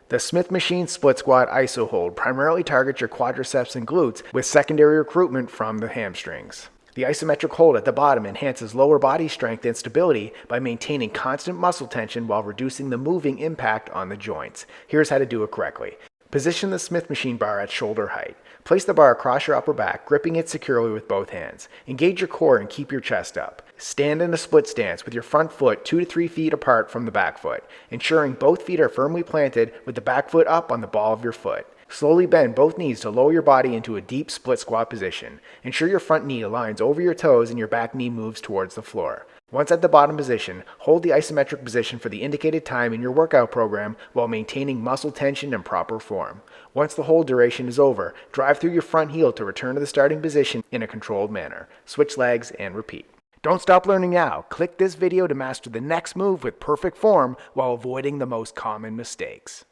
The Smith Machine Split Squat ISO hold primarily targets your quadriceps and glutes with secondary recruitment from the hamstrings. The isometric hold at the bottom enhances lower body strength and stability by maintaining constant muscle tension while reducing the moving impact on the joints. Here's how to do it correctly. Position the Smith machine bar at shoulder height. Place the bar across your upper back, gripping it securely with both hands. Engage your core and keep your chest up. Stand in a split stance with your front foot 2 to 3 feet apart from the back foot, ensuring both feet are firmly planted with the back foot up on the ball of your foot. Slowly bend both knees to lower your body into a deep split squat position. Ensure your front knee aligns over your toes and your back knee moves towards the floor. Once at the bottom position, hold the isometric position for the indicated time in your workout program while maintaining muscle tension and proper form. Once the hold duration is over, drive through your front heel to return to the starting position in a controlled manner. Switch legs and repeat. Don't stop learning now. Click this video to master the next move with perfect form while avoiding the most common mistakes.